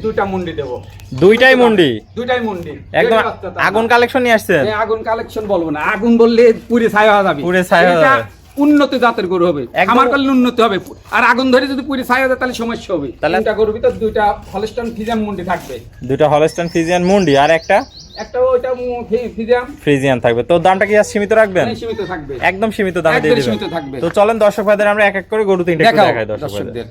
দুইটা মুন্ডি দেবো। দুইটাই মুন্ডি? দুইটাই মুন্ডি একদম আগুন কালেকশন নিয়ে আসছেন? আগুন কালেকশন বলবো না, আগুন বললে পুরে ছাই হয়ে যাবে। পুরে ছাই হয়ে যাবে। উন্নত জাতের গরু হবে, আমার করলে উন্নতি হবে। আর আগুন ধরে যদি পুরে ছাই হয়ে যায় তাহলে সমস্যা হবে। তিনটা গরুর ভিতর দুইটা হলস্টাইন ফ্রিজিয়ান মুন্ডি থাকবে। দুইটা হলস্টাইন ফ্রিজিয়ান মুন্ডি আর একটা ওইটা ফ্রিজিয়ান থাকবে। তো দামটা কি আর সীমিত রাখবেন? সীমিত থাকবে, একদম সীমিত দামে দিয়ে দিবেন। তো চলেন দর্শক ভাইদের আমরা এক এক করে গরু তিনটা দেখাই দর্শকদের।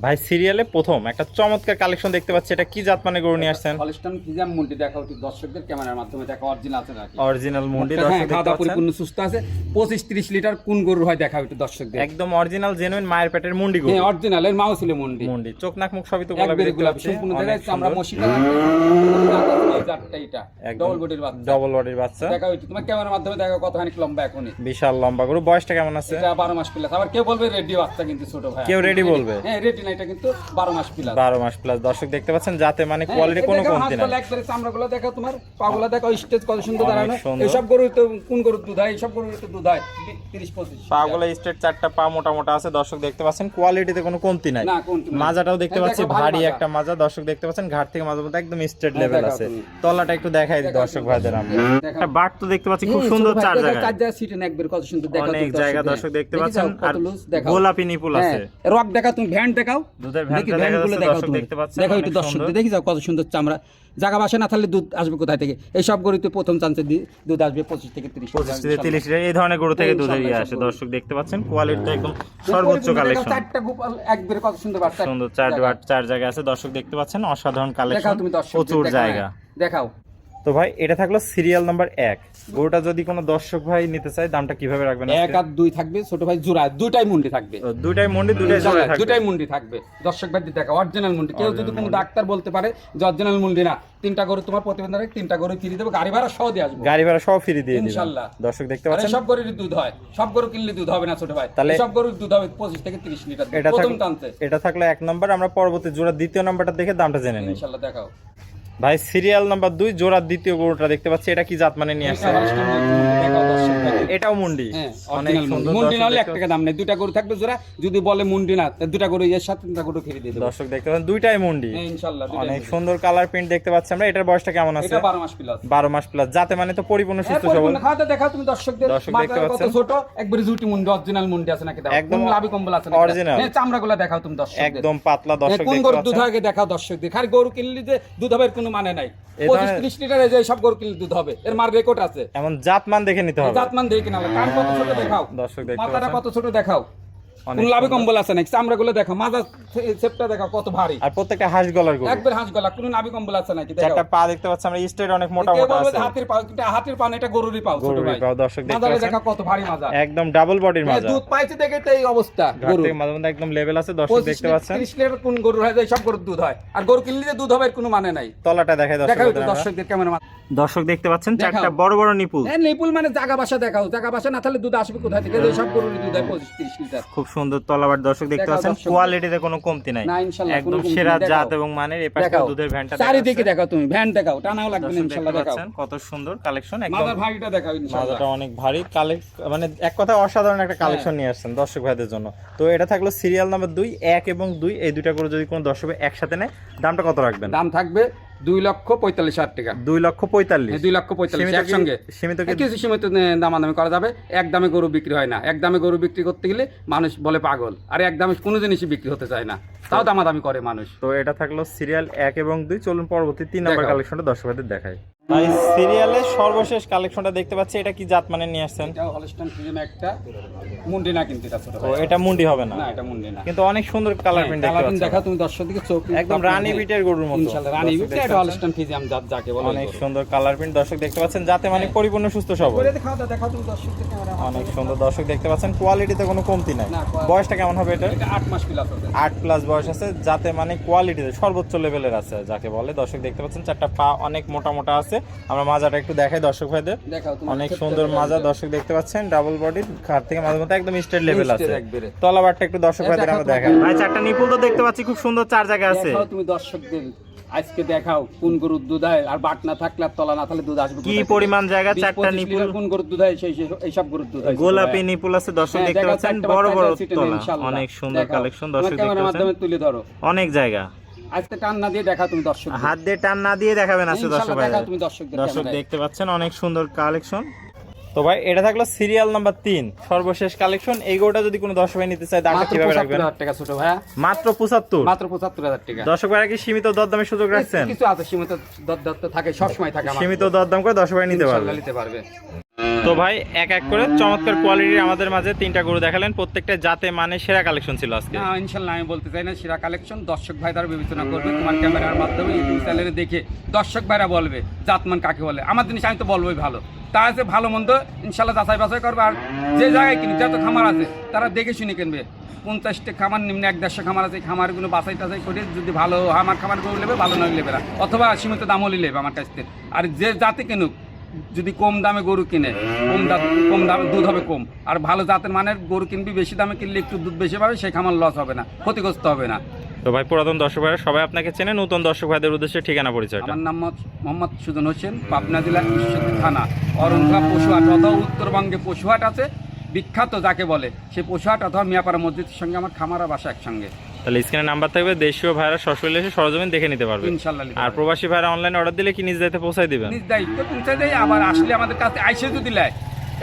ভাই সিরিয়ালে প্রথম একটা চমৎকার কালেকশন দেখতে পাচ্ছি, এটা কি জাত মানে গরু নিয়ে আসছেন? হলস্টাইন ফ্রিজিয়ান মুন্ডি দেখাও দর্শকদের ক্যামেরার মাধ্যমে, দেখা অরিজিনাল আছে নাকি? অরিজিনাল মুন্ডি দর্শক দেখতে পাচ্ছেন, পরিপূর্ণ সুস্থ আছে। 25-30 লিটার কোন গরু হয় দেখাও একটু দর্শকদের। একদম অরিজিনাল জেনুইন মায়ের পেটের মুন্ডি গরু। হ্যাঁ অরিজিনাল, এর মাও ছিল মুন্ডি। চোখ নাক মুখ সবই তো গোলাপি সম্পূর্ণ দেখাচ্ছি আমরা মশিটা। এটা ডাবল বডির বাচ্চা, ডাবল বডির বাচ্চা দেখাও একটু তোমার ক্যামেরার মাধ্যমে, দেখাও কতখানি লম্বা এখনই। বিশাল লম্বা গরু। বয়সটা কেমন আছে? এটা 12 মাস প্লাস। আবার কেউ বলবে রেডি বাচ্চা, কিন্তু ছোট ভাই কেউ রেডি বলবে। হ্যাঁ রেডি না, এটা কিন্তু 12 মাস প্লাস। 12 মাস প্লাস দর্শক দেখতে পাচ্ছেন, যাতে মানে কোয়ালিটি কোনো কমতি নাই। একবারে চামড়াগুলো দেখো, তোমার পাগুলো দেখো, স্টেজ কত সুন্দর দাঁড়ানো। এই সব গরু তো কোন গরুর দুধ হয়? এই সব গরুর তো দুধ হয় 30-25। পাগুলো স্ট্রেট, চারটা পা মোটা মোটা আছে দর্শক দেখতে পাচ্ছেন, কোয়ালিটিতে কোনো কমতি নাই। মাজাটাও দেখতে পাচ্ছি ভারী একটা মাজা দর্শক দেখতে পাচ্ছেন, ঘাট থেকে মাজা মতো একদম স্ট্রেট লেভেল আছে। তলাটা একটু দেখাই দিই দর্শক ভাইদের আমরা। একটা বাট তো দেখতে পাচ্ছি খুব সুন্দর, চার জায়গায় কাজ যা সিটে একবারে কত সুন্দর দেখো। অনেক জায়গা দর্শক দেখতে পাচ্ছেন, আর গোলাপি নিপুল আছে। রক দেখাও তুমি, ভ্যান দেখাও, দুধের ভ্যানটা দেখা যাচ্ছে দর্শক দেখতে পাচ্ছেন। দেখো একটু দর্শক দেখি যাও কত সুন্দর চামড়া। জায়গা বাসা না থাকলে দুধ আসবে কোথায় থেকে? এই সব গরুতে প্রথম চান্সে দুধ আসবে 25 থেকে 30 লিটার। এই ধরনের গরু থেকে দুধের ইয়ে আসে দর্শক দেখতে পাচ্ছেন, কোয়ালিটিটা একদম সর্বোচ্চ কালেকশন। চারটা গোপাল একবারে কত সুন্দর বাচ্চা, সুন্দর চার জায়গা আছে দর্শক দেখতে পাচ্ছেন, অসাধারণ কালেকশন, প্রচুর জায়গা। দেখাও তো ভাই এটা থাকলো সিরিয়াল নাম্বার 1। গরুটা যদি কোনো দর্শক ভাই নিতে চায় দামটা কিভাবে রাখবেন? 1 আর 2 থাকবে ছোট ভাই, জোড়া দুটাই মুন্ডি থাকবে। দুটাই মুন্ডি, দুটাই জোড়া থাকবে। দুটাই মুন্ডি থাকবে দর্শক ভাই, দেখা অরিজিনাল মুন্ডি। কেউ যদি কোনো ডাক্তার বলতে পারে যে অরিজিনাল মুন্ডি না, তিনটা গরু তোমার প্রতিবেদনে তিনটা গরু ফ্রি দেব, গাড়ি ভাড়া সহ দিয়ে আসবে। গাড়ি ভাড়া সহ ফ্রি দিয়ে দিবেন ইনশাআল্লাহ। দর্শক দেখতে পাচ্ছেন, সব গরুর দুধ হয়, সব গরু কিনলে দুধ হবে না ছোট ভাই। সব গরুর দুধ হবে 25 থেকে 30 লিটার প্রথম টানতে। এটা থাকলো 1 নাম্বার। আমরা পরবর্তী জোড়া দ্বিতীয় নাম্বারটা দেখে দামটা জেনে নিই ইনশাআল্লাহ। দেখাও ভাই সিরিয়াল নাম্বার 2 জোড়ার দ্বিতীয় গরুটা দেখতে পাচ্ছি, এটা কি জাত মানে নিয়ে আসছে? এটাও মুন্ডি। অনেক সুন্দর। মুন্ডি না হলে 1 টাকা দাম নেই, দুটা গরু থাকবে জোড়া। যদি বলে মুন্ডি না, দুটা গরু এর সাথে তিনটা গরু ফ্রি দিয়ে দেব দর্শক দেখতে পাচ্ছেন, দুইটাই মুন্ডি ইনশাআল্লাহ। অনেক সুন্দর কালার প্রিন্ট দেখতে পাচ্ছি আমরা। এটার বয়সটা কেমন আছে? এটা 12 মাস প্লাস। 12 মাস প্লাস, যাতে মানে তো পরিপূর্ণ সুস্থ সবল। খাওয়াতে দেখাও তুমি দর্শকদের, দেখতে পাচ্ছেন কত ছোট একবারে জুটি মুন্ডি, অরিজিনাল মুন্ডি আছে নাকি? দাও একদম লাভি কম্বল আছে নাকি? অরিজিনাল চামড়াগুলো দেখাও তুমি দর্শকদের, একদম পাতলা দর্শক দেখতে পাচ্ছেন। কোন গরু দুধ হয় দেখাও দর্শকদের। খালি গরু কিনলে যে দুধ হবে কোনো মানে নাই। 25-30 লিটার যে সব গরু কিনলে দুধ হবে, এর মার রেকর্ড আছে। এমন জাতমান দেখে নিতে হবে, জাতমান দেখে কিনা। কান কত ছোট দেখাও দর্শক দেখতে পাচ্ছেন, মাথাটা কত ছোট দেখাও, কোন লাভি কম্বল আছে নাকি? চামড়াগুলো দেখো, মাজা সেপটা দেখো কত ভারী, আর প্রত্যেকটা হাঁস গলার গরু, একবার হাঁস গলা, কোন লাভি কম্বল আছে নাকি? দেখো চারটা পা দেখতে পাচ্ছি আমরা, স্ট্রেট অনেক মোটা মোটা আছে। হাতের পা এটা গরুরই পাও ছোট ভাই। দর্শক দেখতে পাচ্ছেন, দেখো কত ভারী মাজা, একদম ডাবল বডির মাজা। দুধ পাইছে দেখে তো এই অবস্থা। গরু মাঝে মধ্যে একদম লেভেল আছে দর্শক দেখতে পাচ্ছেন। 30 লিটার কোন গরু হয় যায়? সব গরুর দুধ হয়, আর গরু কিনলে যে দুধ হবে এর কোনো মানে নাই। তলাটা দেখাই দর্শকদের ক্যামেরা। দর্শক দেখতে পাচ্ছেন চারটা বড় বড় নিপুল। হ্যাঁ নিপুল মানে জায়গা বাসা দেখাও, জায়গা বাসা না থাকলে দুধ আসবে কোথা থেকে? সব গরুর দুধ হয় 25-30 লিটার। খুব সুন্দর তলাবার দর্শক দেখতে পাচ্ছেন, কোয়ালিটিতে কোনো কমতি নাই, একদম সেরা জাত এবং মানের। এই পাশে দুধের ভ্যানটা চারিদিকে দেখাও তুমি, ভ্যান দেখাও, টানাও লাগবে না ইনশাআল্লাহ। দেখাও কত সুন্দর কালেকশন, একদম মাদার ভাইটা দেখাও ইনশাআল্লাহ। মাদারটা অনেক ভারী মানে এক কথা অসাধারণ একটা কালেকশন নিয়ে আসছেন দর্শক ভাইদের জন্য। তো এটা থাকলো সিরিয়াল নাম্বার 2, 1 এবং 2। এই দুইটা করে যদি কোনো দর্শক একসাথে নেয় দামটা কত রাখবেন? দাম থাকবে 2,45,000 টাকা। 2,45,000 2,45,000 একসঙ্গে। সীমিত কিছু সীমিত দামাদামি করা যাবে। এক দামে গরু বিক্রি হয় না। এক দামে গরু বিক্রি করতে গেলে মানুষ বলে পাগল, আর এক দামে কোনো জিনিসই বিক্রি হতে চায় না, তাও দামাদামি করে মানুষ। তো এটা থাকলো সিরিয়াল 1 এবং 2। চলুন পরবর্তী 3 নম্বর কালেকশনটা দর্শকদের দেখাই। ভাই সিরিয়ালের সর্বশেষ কালেকশনটা দেখতে পাচ্ছি, এটা কি জাত মানে নিয়ে আসছেন? এটা হলস্টাইন ফ্রিজিয়ান, একটা মুন্ডি না, কিন্তু এটা ছোট ভাই। তো এটা মুন্ডি হবে না? না এটা মুন্ডি না, কিন্তু অনেক সুন্দর কালার প্রিন্ট দেখতে পাচ্ছেন। দেখা তুমি দর্শকদের চোখ একদম রানী বিটের গরুর মতো ইনশাআল্লাহ। রানী বিট এটা হলস্টাইন ফ্রিজিয়ান জাত যাকে বলে। অনেক সুন্দর কালার প্রিন্ট দর্শক দেখতে পাচ্ছেন, যাতে মানে পরিপূর্ণ সুস্থ সবল। করে দেখাও তুমি দর্শকদের ক্যামেরা। অনেক সুন্দর দর্শক দেখতে পাচ্ছেন, কোয়ালিটিতে কোনো কমতি নাই। বয়সটা কেমন হবে এটা? এটা 8 মাস প্লাস আছে, 8 প্লাস বয়স আছে, যাতে মানে কোয়ালিটিতে সর্বোচ্চ লেভেলের আছে যাকে বলে। দর্শক দেখতে পাচ্ছেন চারটা পা অনেক মোটা মোটা আছে। আমরা মাজাটা একটু দেখাই দর্শক ভাইদের, অনেক সুন্দর মাজা দর্শক দেখতে পাচ্ছেন, ডাবল বডি, ঘাট থেকে মাঝে মধ্যে একদম স্ট্রেট লেভেল আছে। তলাবারটা একটু দর্শক ভাইদের আমরা দেখাই। ভাই চারটা নিপুল তো দেখতে পাচ্ছি খুব সুন্দর, 4 জায়গা আছে। দেখাও তুমি দর্শকদের আজকে দেখাও কোন গরুর দুধ হয়, আর বাট না থাকলে আর তলা না থাকলে দুধ আসবে কি পরিমাণ জায়গা? চারটা নিপুল, কোন গরুর দুধ হয় এই সব গরুর দুধ হয়। গোলাপি নিপুল আছে দর্শক দেখতে পাচ্ছেন, বড় বড় তলা, অনেক সুন্দর কালেকশন দর্শক দেখতে পাচ্ছেন, মাধ্যমে তুলে ধরো, অনেক জায়গা। আজকে টান না দিয়ে দেখাও তুমি দর্শক, হাত দিয়ে টান না দিয়ে দেখাবেন আজকে দর্শক ভাই। দেখাও তুমি দর্শক, দর্শক দেখতে পাচ্ছেন অনেক সুন্দর কালেকশন। তো ভাই এটা থাকলো সিরিয়াল নাম্বার 3 সর্বশেষ কালেকশন। এই গরুটা যদি কোনো দর্শক ভাই নিতে চায় দামটা কিভাবে রাখবেন? 75,000 টাকা ছোট ভাইয়া, মাত্র 75, মাত্র 75,000 টাকা। দর্শক ভাইরা কি সীমিত দরদামের সুযোগ রাখছেন? কিছু আছে, সীমিত দর তো থাকে, সব সময় থাকে, আমার সীমিত দরদাম করে দর্শক ভাই নিতে পারবে। ইনশাআল্লাহ নিতে পারবে। তো ভাই এক এক করে চমৎকার কোয়ালিটির আমাদের মাঝে 3টা গরু দেখালেন, প্রত্যেকটা জাতে মানে সেরা কালেকশন ছিল আজকে। না ইনশাআল্লাহ আমি বলতে চাই না সেরা কালেকশন, দর্শক ভাই তারা বিবেচনা করবে, তোমার ক্যামেরার মাধ্যমে ইউটিউব চ্যানেলে দেখে দর্শক ভাইরা বলবে জাতমান কাকে বলে। আমার জিনিস আমি তো বলবোই ভালো, তা আছে ভালো মন্দ ইনশাআল্লাহ যাচাই বাছাই করবে। আর যে জায়গায় কিনি, যত খামার আছে তারা দেখে শুনে কিনবে। 50টা খামার নিম্নে 1-150 খামার আছে, খামারগুলো বাছাই টাছাই করে যদি ভালো আমার খামার গরু নেবে, ভালো নয় নেবে না, অথবা সীমিত দাম হলে নেবে আমার কাছ থেকে। আর যে জাতি কিনুক, যদি কম দামে গরু কিনে কম দামে দুধ হবে কম, আর ভালো জাতের মানের গরু কিনবি, বেশি দামে কিনলে একটু দুধ বেশি পাবে, সেই খামার লস হবে না, ক্ষতিগ্রস্ত হবে না। তো ভাই পুরাতন দর্শক ভাইরা সবাই আপনাকে চেনে, নতুন দর্শক ভাইদের উদ্দেশ্যে ঠিকানা পরিচয়টা? আমার নাম মোহাম্মদ সুজন হোসেন, পাবনা জেলা ঈশ্বরদী থানা অরঙ্গা পশুহাট, অথবা উত্তরবঙ্গে পশুহাট আছে বিখ্যাত যাকে বলে, সেই পশুহাট অথবা মিয়াপাড়া মসজিদের সঙ্গে আমার খামার আর বাসা একসঙ্গে। তাহলে স্ক্রিনে নাম্বার থাকবে, দেশীয় ভাইরা সশরীরে এসে সরজমিন দেখে নিতে পারবে ইনশাআল্লাহ। আর প্রবাসী ভাইরা অনলাইনে অর্ডার দিলে কি নিজ দায়িত্বে পৌঁছায় দিবেন? নিজ দায়িত্ব পৌঁছে দেয়, আবার আসলে আমাদের কাছে আইসে যদি নেয়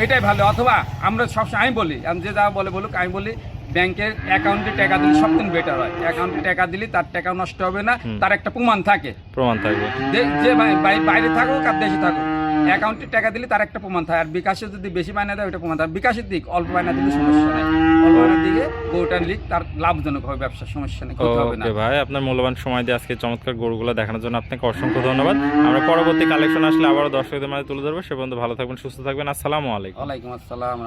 এটাই ভালো। অথবা আমরা সবসময় আমি বলি, আমি যে যা বলুক, আমি বলি ব্যাংকের অ্যাকাউন্টে টাকা দিলে সবদিন বেটার হয়। অ্যাকাউন্টে টাকা দিলে তার টাকা নষ্ট হবে না, তার একটা প্রমাণ থাকে, প্রমাণ থাকবে। যে বাইরে থাকুক আর দেশে থাকুক, অ্যাকাউন্টে টাকা দিলে তার একটা প্রমাণ থাকে। আর বিকাশে যদি বেশি বায়না দেয় ওইটা প্রমাণ থাকে। বিকাশের দিক অল্প বায়না দিলে সমস্যা নেই, অল্প বায়নার দিকে গরুটার লিক তার লাভজনক হবে, ব্যবসার সমস্যা নেই, ক্ষতি হবে না। ওকে ভাই, আপনার মূল্যবান সময় দিয়ে আজকে চমৎকার গরুগুলো দেখানোর জন্য আপনাকে অসংখ্য ধন্যবাদ। আমরা পরবর্তী কালেকশন আসলে আবারও দর্শকদের মাঝে তুলে ধরবো। সে পর্যন্ত ভালো থাকবেন, সুস্থ থাকবেন। আসসালামু আলাইকুম। ওয়ালাইকুম আসসালাম।